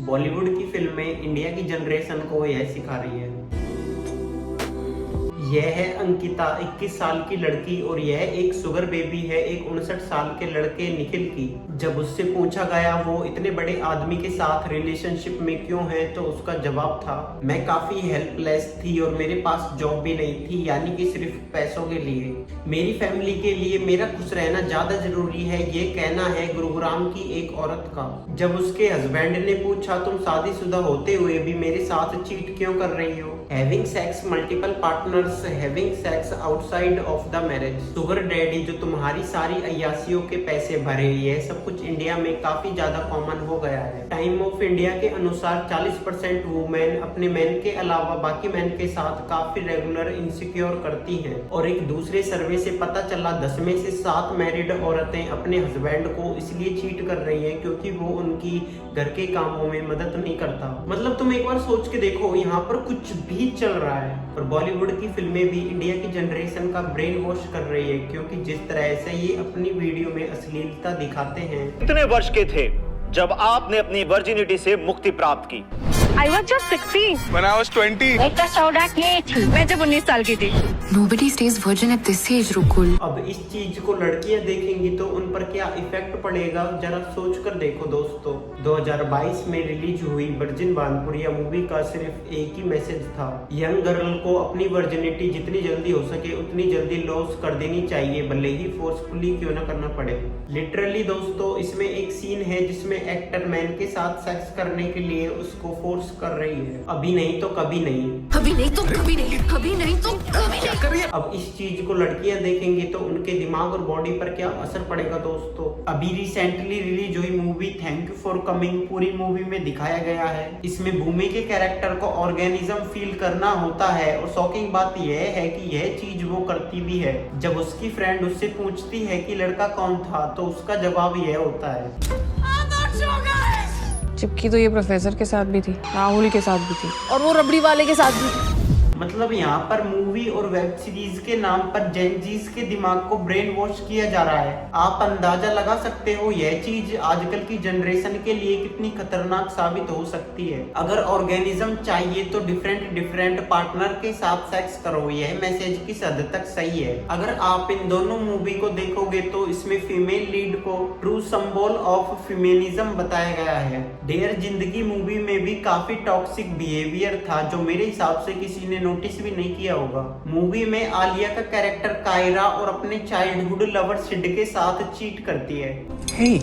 बॉलीवुड की फिल्में इंडिया की जनरेशन को यह सिखा रही है। यह है अंकिता, 21 साल की लड़की, और यह एक शुगर बेबी है एक 59 साल के लड़के निखिल की। जब उससे पूछा गया वो इतने बड़े आदमी के साथ रिलेशनशिप में क्यों है, तो उसका जवाब था, मैं काफी हेल्पलेस थी और मेरे पास जॉब भी नहीं थी, यानी कि सिर्फ पैसों के लिए। मेरी फैमिली के लिए मेरा खुश रहना ज्यादा जरूरी है, ये कहना है गुरुग्राम की एक औरत का। जब उसके हस्बैंड ने पूछा, तुम शादीशुदा होते हुए भी मेरे साथ चीट क्यों कर रही हो? Having sex multiple partners, having sex outside of the marriage, sugar daddy जो तुम्हारी सारी अय्यासियों के पैसे भरे, यह सब कुछ इंडिया में काफी ज्यादा कॉमन हो गया है। टाइम ऑफ इंडिया के अनुसार 40% वुमेन अपने मैन के अलावा बाकी मैन के साथ काफी रेगुलर इनसिक्योर करती हैं। और एक दूसरे सर्वे से पता चला 10 में से 7 मैरिड औरतें अपने हस्बैंड को इसलिए चीट कर रही हैं क्योंकि वो उनकी घर के कामों में मदद नहीं करता। मतलब तुम एक बार सोच के देखो, यहाँ पर कुछ भी चल रहा है। और बॉलीवुड की फिल्में भी इंडिया की जनरेशन का ब्रेन वॉश कर रही है, क्योंकि जिस तरह से ये अपनी वीडियो में अश्लीलता दिखाते हैं। कितने वर्ष के थे जब आपने अपनी वर्जिनिटी से मुक्ति प्राप्त की? I was just 16. When I was 20. एक तो सौदा की थी, मैं जब 19 साल की थी। Nobody stays virgin at this age, रुकुल। अब इस चीज को लड़कियां देखेंगी तो उन पर क्या इफेक्ट पड़ेगा, जरा सोच कर देखो दोस्तों। 2022 में रिलीज हुई वर्जिन बानपुरिया मूवी का सिर्फ एक ही मैसेज था, यंग गर्ल को अपनी वर्जिनिटी जितनी जल्दी हो सके उतनी जल्दी लॉस कर देनी चाहिए, भले ही फोर्सफुली क्यों ना करना पड़े। लिटरली दोस्तों, इसमें एक सीन है जिसमें एक्टर मैन के साथ सेक्स करने के लिए उसको फोर्स कर रही है। अभी नहीं तो कभी नहीं, अभी नहीं तो कभी नहीं, अभी नहीं तो कभी नहीं। अब इस चीज को लड़कियां देखेंगी तो उनके दिमाग और बॉडी पर क्या असर पड़ेगा दोस्तों। अभी रिसेंटली रिलीज हुई movie thank you for coming, पूरी मूवी में दिखाया गया है, इसमें भूमि के कैरेक्टर को ऑर्गेनिज्म फील करना होता है। और शॉकिंग बात यह है कि यह चीज वो करती भी है। जब उसकी फ्रेंड उससे पूछती है कि लड़का कौन था, तो उसका जवाब यह होता है, चिपकी तो ये प्रोफेसर के साथ भी थी, राहुल के साथ भी थी, और वो रबड़ी वाले के साथ भी थी। मतलब यहाँ पर मूवी और वेब सीरीज के नाम पर जेनजीज के दिमाग को ब्रेन वॉश किया जा रहा है। आप अंदाजा लगा सकते हो यह चीज आजकल की जनरेशन के लिए कितनी खतरनाक साबित हो सकती है। अगर ऑर्गेनिज्म चाहिए तो डिफरेंट पार्टनर के साथ सेक्स करो, यह मैसेज किस हद तक सही है। अगर आप इन दोनों मूवी को देखोगे तो इसमें फीमेल लीड को ट्रू सिंबल ऑफ फेमिनिज्म बताया गया है। डेयर जिंदगी मूवी में भी काफी टॉक्सिक बिहेवियर था जो मेरे हिसाब से किसी ने नोटिस भी नहीं किया होगा। मूवी में आलिया का कैरेक्टर कायरा और अपने चाइल्डहुड लवर सिड के साथ चीट करती है। Hey.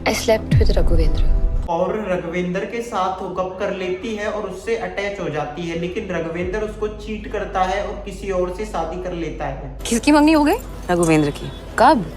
I slept with Raghuvendra. और रघुवेंद्र के साथ हुकअप कर लेती है और उससे अटैच हो जाती है, लेकिन रघुवेंद्र उसको चीट करता है और किसी और से शादी कर लेता है। किसकी मंगनी हो गई? रघुवेंद्र की। कब?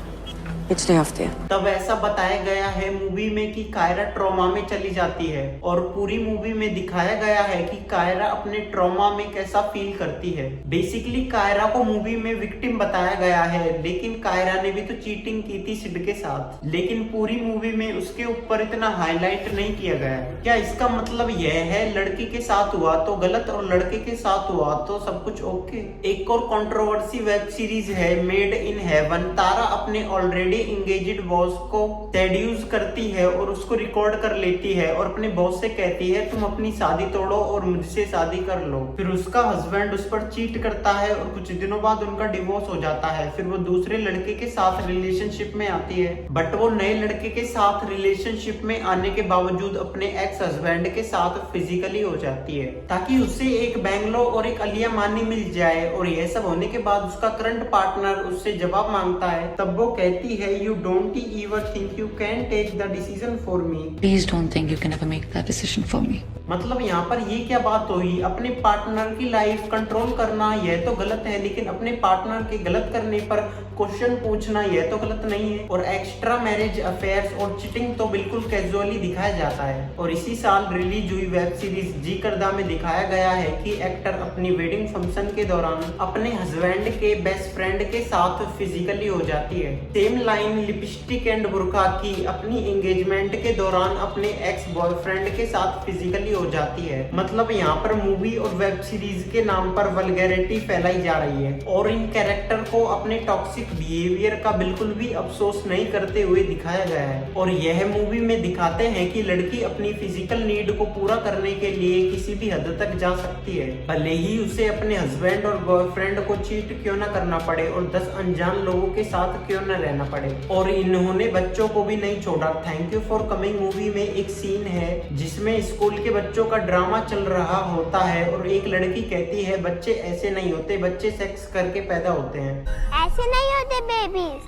पिछले हफ्ते। तब ऐसा बताया गया है मूवी में कि कायरा ट्रॉमा में चली जाती है, और पूरी मूवी में दिखाया गया है कि कायरा अपने ट्रॉमा में कैसा फील करती है। बेसिकली कायरा को मूवी में विक्टिम बताया गया है, लेकिन कायरा ने भी तो चीटिंग की थी सिड के साथ, लेकिन पूरी मूवी में उसके ऊपर इतना हाईलाइट नहीं किया गया है। क्या इसका मतलब यह है लड़की के साथ हुआ तो गलत और लड़के के साथ हुआ तो सब कुछ ओके? एक और कंट्रोवर्सी वेब सीरीज है मेड इन हेवन। तारा अपने ऑलरेडी इंगेज्ड बॉस को सेड्यूस करती है और उसको रिकॉर्ड कर लेती है और अपने बॉस से कहती है तुम अपनी शादी तोड़ो और मुझसे शादी कर लो। फिर उसका हस्बैंड उस पर चीट करता है और कुछ दिनों बाद उनका डिवोर्स हो जाता है। फिर वो दूसरे लड़के के साथ रिलेशनशिप में आती है, बट वो नए लड़के के साथ रिलेशनशिप में आने के बावजूद अपने एक्स हस्बैंड के साथ फिजिकली हो जाती है ताकि उसे एक बैंगलो और एक अलिया मानी मिल जाए। और यह सब होने के बाद उसका करंट पार्टनर उससे जवाब मांगता है, तब वो कहती है you don't ever think you can take the decision for me. Please don't think you can ever make that decision for me. मतलब यहाँ पर ये क्या बात हुई? अपने पार्टनर की लाइफ कंट्रोल करना यह तो गलत है, लेकिन अपने पार्टनर के गलत करने पर क्वेश्चन पूछना यह तो गलत नहीं है। और एक्स्ट्रा मैरिज अफेयर्स और चिटिंग तो बिल्कुल कैजुअली दिखाया जाता है। और इसी साल रिलीज हुई वेब सीरीज जी करदा में दिखाया गया है कि एक्टर अपनी वेडिंग फंक्शन के दौरान अपने हस्बैंड के बेस्ट फ्रेंड के साथ फिजिकली हो जाती है। सेम लाइन लिपस्टिक एंड बुर्का की अपनी एंगेजमेंट के दौरान अपने एक्स बॉयफ्रेंड के साथ फिजिकली हो जाती है। मतलब यहाँ पर मूवी और वेब सीरीज के नाम पर वल्गैरिटी फैलाई जा रही है और इन कैरेक्टर को अपने टॉक्सिक बिहेवियर का बिल्कुल भी अफसोस नहीं करते हुए दिखाया गया है। और यह मूवी में दिखाते हैं कि लड़की अपनी फिजिकल नीड को पूरा करने के लिए किसी भी हद तक जा सकती है, भले ही उसे अपने हस्बैंड और बॉयफ्रेंड को चीट क्यों ना करना पड़े और 10 अनजान लोगों के साथ क्यों न रहना पड़े। और इन्होंने बच्चों को भी नहीं छोड़ा। Thank you for coming movie में एक सीन है जिसमें स्कूल के बच्चों का ड्रामा चल रहा होता है और एक लड़की कहती है बच्चे ऐसे नहीं होते, बच्चे सेक्स करके पैदा होते हैं। ऐसे नहीं होते बेबीज,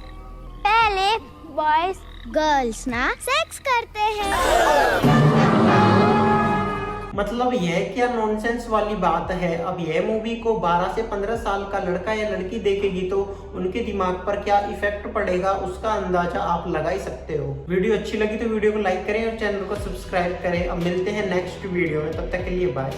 पहले बॉयज गर्ल्स ना सेक्स करते हैं। मतलब यह क्या नॉनसेंस वाली बात है। अब यह मूवी को 12 से 15 साल का लड़का या लड़की देखेगी तो उनके दिमाग पर क्या इफेक्ट पड़ेगा उसका अंदाजा आप लगा ही सकते हो। वीडियो अच्छी लगी तो वीडियो को लाइक करें और चैनल को सब्सक्राइब करें। अब मिलते हैं नेक्स्ट वीडियो में, तब तक के लिए बाय।